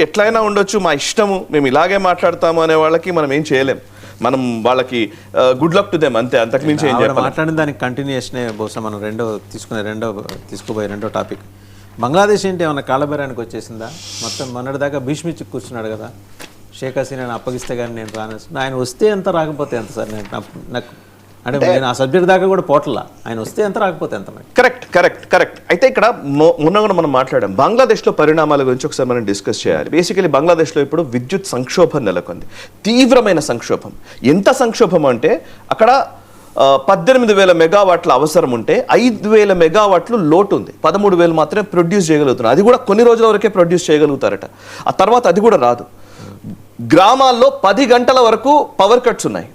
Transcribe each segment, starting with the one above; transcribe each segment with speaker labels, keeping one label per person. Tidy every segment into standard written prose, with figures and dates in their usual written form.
Speaker 1: ఎట్లయినా ఉండొచ్చు, మా ఇష్టము, మేము ఇలాగే మాట్లాడతాము అనే వాళ్ళకి మనం ఏం చేయలేం. మనం వాళ్ళకి గుడ్ లక్ టు దెమ్ అంతే, అంతకు మించి ఏం చెప్పాలి.
Speaker 2: మాట్లాడిన దానికి కంటిన్యూషనే బహుశా మనం తీసుకోబోయే రెండో టాపిక్. బంగ్లాదేశ్ ఏంటి ఏమన్నా కాళ్ళబేరానికి వచ్చేసిందా? మొత్తం మొన్నటిదాకా భీష్మిచ్చి కూర్చున్నాడు కదా, షేక్ హసీనాని అప్పగిస్తే కానీ నేను రాను. ఆయన వస్తే ఎంత రాకపోతే ఎంత సార్? నాకు అంటే నేను ఆ సబ్జెక్ట్ దాకా కూడా పోట్లా. ఆయన వస్తే ఎంత రాకపోతే ఎంత.
Speaker 1: కరెక్ట్. అయితే ఇక్కడ మొన్న కూడా మనం మాట్లాడాం బంగ్లాదేశ్లో పరిణామాల గురించి ఒకసారి మనం డిస్కస్ చేయాలి. బేసికలీ బంగ్లాదేశ్లో ఇప్పుడు విద్యుత్ సంక్షోభం నెలకొంది, తీవ్రమైన సంక్షోభం. ఎంత సంక్షోభం అంటే అక్కడ 18,000 మెగావాట్ల అవసరం ఉంటే 5,000 మెగావాట్లు లోటు ఉంది. 13,000 మాత్రమే ప్రొడ్యూస్ చేయగలుగుతున్నారు. అది కూడా కొన్ని రోజుల వరకే ప్రొడ్యూస్ చేయగలుగుతారట. ఆ తర్వాత అది కూడా రాదు. గ్రామాల్లో 10 గంటల వరకు పవర్ కట్స్ ఉన్నాయి.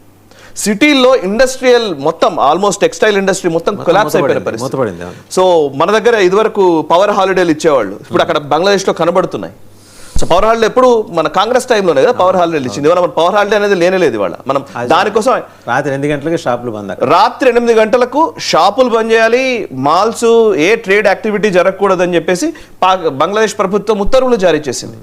Speaker 1: సిటీల్లో ఇండస్ట్రియల్ మొత్తం ఆల్మోస్ట్ టెక్స్టైల్ ఇండస్ట్రీ మొత్తం కొలాప్స్ అయిపోయిన పరిస్థితి. సో మన దగ్గర ఇదివరకు పవర్ హాలిడేలు ఇచ్చేవాళ్ళు, ఇప్పుడు అక్కడ బంగ్లాదేశ్లో కనబడుతున్నాయి. సో పవర్ హాలిడే ఎప్పుడు మన కాంగ్రెస్ టైంలోనే కదా పవర్ హాలిడేలు ఇచ్చింది. ఇవాళ మన పవర్ హాలిడే అనేది లేనేలేదు. ఇవాళ మనం దానికోసం
Speaker 2: రాత్రి 8 గంటలకు షాపులు బంద్,
Speaker 1: రాత్రి 8 గంటలకు షాపులు బంద్ చేయాలి, మాల్స్ ఏ ట్రేడ్ యాక్టివిటీ జరగకూడదని చెప్పేసి బంగ్లాదేశ్ ప్రభుత్వం ఉత్తర్వులు జారీ చేసింది.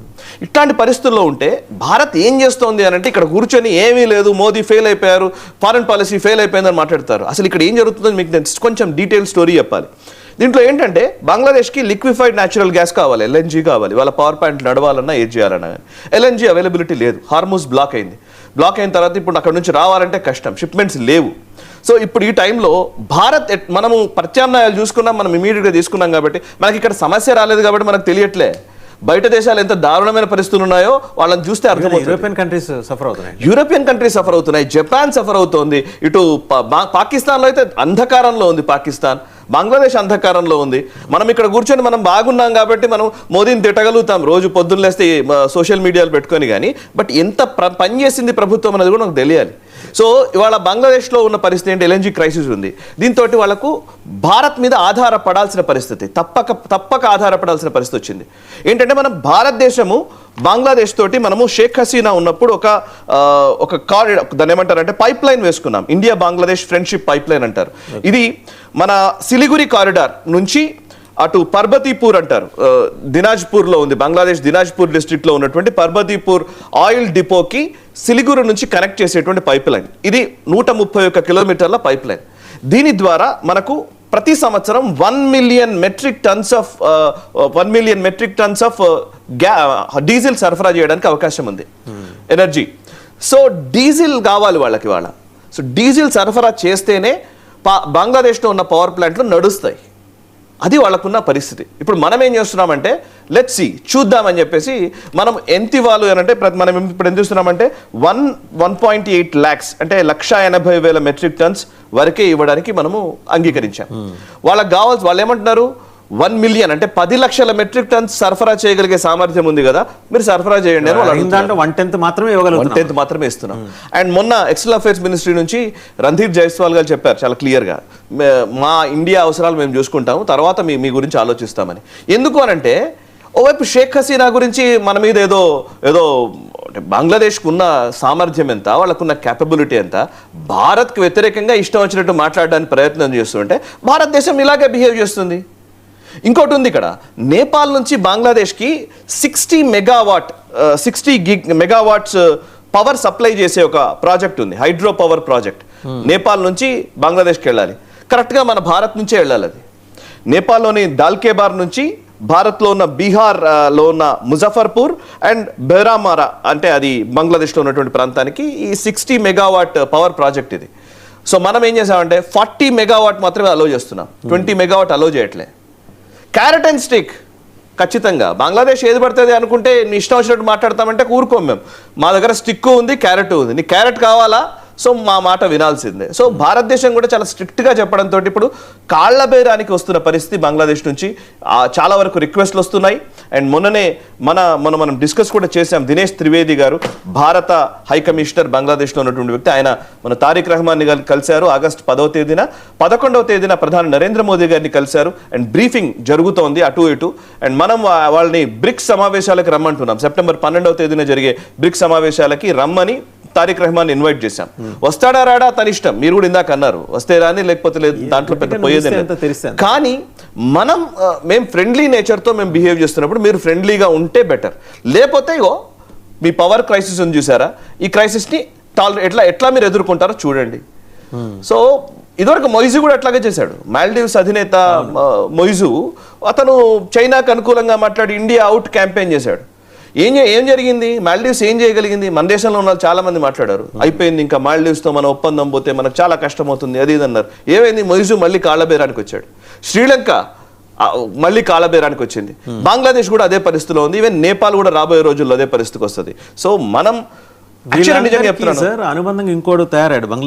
Speaker 1: ఇట్లాంటి పరిస్థితుల్లో ఉంటే భారత్ ఏం చేస్తోంది అని అంటే ఇక్కడ కూర్చొని ఏమీ లేదు, మోదీ ఫెయిల్ అయిపోయారు, ఫారెన్ పాలసీ ఫెయిల్ అయిపోయిందని మాట్లాడతారు. అసలు ఇక్కడ ఏం జరుగుతుందో మీకు కొంచెం డీటెయిల్ స్టోరీ చెప్పాలి. దీంట్లో ఏంటంటే బంగ్లాదేశ్కి లిక్విఫైడ్ న్యాచురల్ గ్యాస్ కావాలి, ఎల్ఎన్జీ కావాలి. వాళ్ళ పవర్ ప్లాంట్ నడవాలన్నా ఏది చేయాలన్నా కానీ ఎల్ఎన్జీ అవైలబిలిటీ లేదు. హార్మూజ్ బ్లాక్ అయింది. బ్లాక్ అయిన తర్వాత ఇప్పుడు అక్కడ నుంచి రావాలంటే కష్టం, షిప్మెంట్స్ లేవు. సో ఇప్పుడు ఈ టైంలో భారత్ మనము ప్రత్యామ్నాయాలు చూసుకున్నాం, మనం ఇమీడియట్గా తీసుకున్నాం కాబట్టి మనకి ఇక్కడ సమస్య రాలేదు కాబట్టి మనకు తెలియట్లే. బయట దేశాలు ఎంత దారుణమైన పరిస్థితులు ఉన్నాయో వాళ్ళని చూస్తే అర్థమవుతుంది.
Speaker 2: యూరోపియన్ కంట్రీస్
Speaker 1: సఫర్ అవుతున్నాయి, జపాన్ సఫర్ అవుతోంది. ఇటు పాకిస్తాన్లో అయితే అంధకారంలో ఉంది. పాకిస్తాన్, బంగ్లాదేశ్ అంధకారంలో ఉంది. మనం ఇక్కడ కూర్చొని మనం బాగున్నాం కాబట్టి మనం మోదీని తిట్టగలుగుతాం రోజు పొద్దున్న లేస్తే సోషల్ మీడియాలు పెట్టుకొని. కానీ బట్ ఎంత పనిచేసింది ప్రభుత్వం అనేది కూడా నాకు తెలియాలి. సో ఇవాళ బంగ్లాదేశ్లో ఉన్న పరిస్థితి ఏంటి? ఎల్ఎన్జీ క్రైసిస్ ఉంది. దీంతో వాళ్ళకు భారత్ మీద ఆధారపడాల్సిన పరిస్థితి, తప్పక ఆధారపడాల్సిన పరిస్థితి వచ్చింది. ఏంటంటే మనం భారతదేశము బంగ్లాదేశ్ తోటి మనము షేక్ హసీనా ఉన్నప్పుడు ఒక కారిడార్, దాన్ని ఏమంటారంటే పైప్ లైన్ వేసుకున్నాం. India Bangladesh friendship pipe line అంటారు. ఇది మన సిలిగురి కారిడార్ నుంచి అటు పర్బతీపూర్ అంటారు, దినాజ్పూర్లో ఉంది. బంగ్లాదేశ్ దినాజ్పూర్ డిస్ట్రిక్ట్లో ఉన్నటువంటి పర్బతీపూర్ ఆయిల్ డిపోకి సిలిగురి నుంచి కనెక్ట్ చేసేటువంటి పైప్ లైన్. ఇది 131 కిలోమీటర్ల పైప్ లైన్. దీని ద్వారా మనకు ప్రతి సంవత్సరం 1 million metric tons of diesel సరఫరా చేయడానికి అవకాశం ఉంది, ఎనర్జీ. సో డీజిల్ కావాలి వాళ్ళకి వాళ్ళ. సో డీజిల్ సరఫరా చేస్తేనే బంగ్లాదేశ్లో ఉన్న పవర్ ప్లాంట్లు నడుస్తాయి. అది వాళ్ళకున్న పరిస్థితి. ఇప్పుడు మనం ఏం చేస్తున్నామంటే లెట్స్ సీ, చూద్దామని చెప్పేసి మనం ఎంత ఇవ్వాలి అని అంటే మనం ఇప్పుడు ఏం చూస్తున్నామంటే 1.8 lakhs అంటే 180,000 మెట్రిక్ టన్స్ వరకే ఇవ్వడానికి మనము అంగీకరించాం. వాళ్ళకి కావాల్సి వాళ్ళు ఏమంటున్నారు 1 మిలియన్ అంటే 10 లక్షల మెట్రిక్ టన్స్ సరఫరా చేయగలిగే సామర్థ్యం ఉంది కదా, మీరు సరఫరా చేయండి అని వాళ్ళు
Speaker 2: 1/10 మాత్రమే ఇవ్వగలుగుతాం,
Speaker 1: 1/10 మాత్రమే ఇస్తున్నాం. అండ్ మొన్న ఎక్స్టర్నల్ అఫైర్స్ మినిస్ట్రీ నుంచి రణధీర్ జైస్వాల్ గారు చెప్పారు చాలా క్లియర్గా, మా ఇండియా అవసరాలు మేము చూసుకుంటాము, తర్వాత మీ గురించి ఆలోచిస్తామని. ఎందుకు అనంటే ఓవైపు షేక్ హసీనా గురించి మన మీద ఏదో బంగ్లాదేశ్కు ఉన్న సామర్థ్యం ఎంత, వాళ్ళకున్న క్యాపబిలిటీ ఎంత, భారత్కు వ్యతిరేకంగా ఇష్టం వచ్చినట్టు మాట్లాడడానికి ప్రయత్నం చేస్తుంటే భారతదేశం ఇలాగే బిహేవ్ చేస్తుంది. ఇంకోటి ఉంది ఇక్కడ, నేపాల్ నుంచి బంగ్లాదేశ్కి 60 మెగావాట్స్ పవర్ సప్లై చేసే ఒక ప్రాజెక్ట్ ఉంది, హైడ్రో పవర్ ప్రాజెక్ట్. నేపాల్ నుంచి బంగ్లాదేశ్కి వెళ్ళాలి, కరెక్ట్గా మన భారత్ నుంచే వెళ్ళాలి. అది నేపాల్లోని దాల్కేబార్ నుంచి భారత్లో ఉన్న బీహార్లో ఉన్న ముజఫర్పూర్ అండ్ బెహ్రామారా అంటే అది బంగ్లాదేశ్లో ఉన్నటువంటి ప్రాంతానికి ఈ 60 మెగావాట్ పవర్ ప్రాజెక్ట్ ఇది. సో మనం ఏం చేసామంటే 40 మెగావాట్ మాత్రమే అలో చేస్తున్నాం, 20 మెగావాట్ అలో చేయట్లే. క్యారెట్ అండ్ స్టిక్, ఖచ్చితంగా బంగ్లాదేశ్ ఏది పడుతుంది అనుకుంటే నీ ఇష్టం వచ్చినట్టు మాట్లాడతామంటే కూరుకోం మేము. మా దగ్గర స్టిక్ ఉంది, క్యారెట్ ఉంది, నీ క్యారెట్ కావాలా, సో మా మాట వినాల్సిందే. సో భారతదేశం కూడా చాలా స్ట్రిక్ట్గా చెప్పడంతో ఇప్పుడు కాళ్ల బేరానికి వస్తున్న పరిస్థితి బంగ్లాదేశ్ నుంచి చాలా వరకు రిక్వెస్ట్లు వస్తున్నాయి. అండ్ మొన్ననే మనం డిస్కస్ కూడా చేశాం. దినేష్ త్రివేది గారు భారత హై కమిషనర్ బంగ్లాదేశ్లో ఉన్నటువంటి వ్యక్తి, ఆయన మన తారిక్ రహమాన్ని కలిశారు ఆగస్టు 10వ తేదీన. 11వ తేదీన ప్రధాని నరేంద్ర మోదీ గారిని కలిశారు. అండ్ బ్రీఫింగ్ జరుగుతోంది అటు ఇటు. అండ్ మనం వాళ్ళని బ్రిక్స్ సమావేశాలకు రమ్మంటున్నాం. సెప్టెంబర్ 12వ తేదీన జరిగే బ్రిక్స్ సమావేశాలకి రమ్మని తారిక్ రహమాన్ ఇన్వైట్ చేశాం. వస్తాడా రాడా తన ఇష్టం, మీరు కూడా ఇందాక అన్నారు, వస్తే రాని లేకపోతే లేదు, దాంట్లో పెద్ద పోయేది. కానీ మనం మేము ఫ్రెండ్లీ నేచర్తో మేము బిహేవ్ చేస్తున్నప్పుడు మీరు ఫ్రెండ్లీగా ఉంటే బెటర్. లేకపోతే ఇగో మీ పవర్ క్రైసిస్ ఉంది చూసారా, ఈ క్రైసిస్ని ఎట్లా మీరు ఎదుర్కొంటారో చూడండి. సో ఇదివరకు మొయిజు కూడా అట్లాగే చేశాడు. మాల్దీవ్స్ అధినేత మొయిజు అతను చైనాకు అనుకూలంగా మాట్లాడి ఇండియా అవుట్ క్యాంపెయిన్ చేశాడు. ఏం జరిగింది? మాల్దీవ్స్ ఏం చేయగలిగింది? మన దేశంలో ఉన్న చాలా మంది మాట్లాడారు, అయిపోయింది ఇంకా మాల్దీవ్స్తో మన ఒప్పందం పోతే మనకు చాలా కష్టం అవుతుంది అది ఇది అన్నారు. ఏమైంది? మొయిజు మళ్ళీ కాళ్ళబేరానికి వచ్చాడు. శ్రీలంక మళ్ళీ కాళ్ళబేరానికి వచ్చింది. బంగ్లాదేశ్ కూడా అదే పరిస్థితిలో ఉంది. ఈవెన్ నేపాల్ కూడా రాబోయే రోజుల్లో అదే పరిస్థితికి వస్తుంది. సో మనం నిజంగా చెప్తున్నాను
Speaker 2: సార్ అనుబంధంగా ఇంకోటి తయారాడు బంగ్లాదేశ్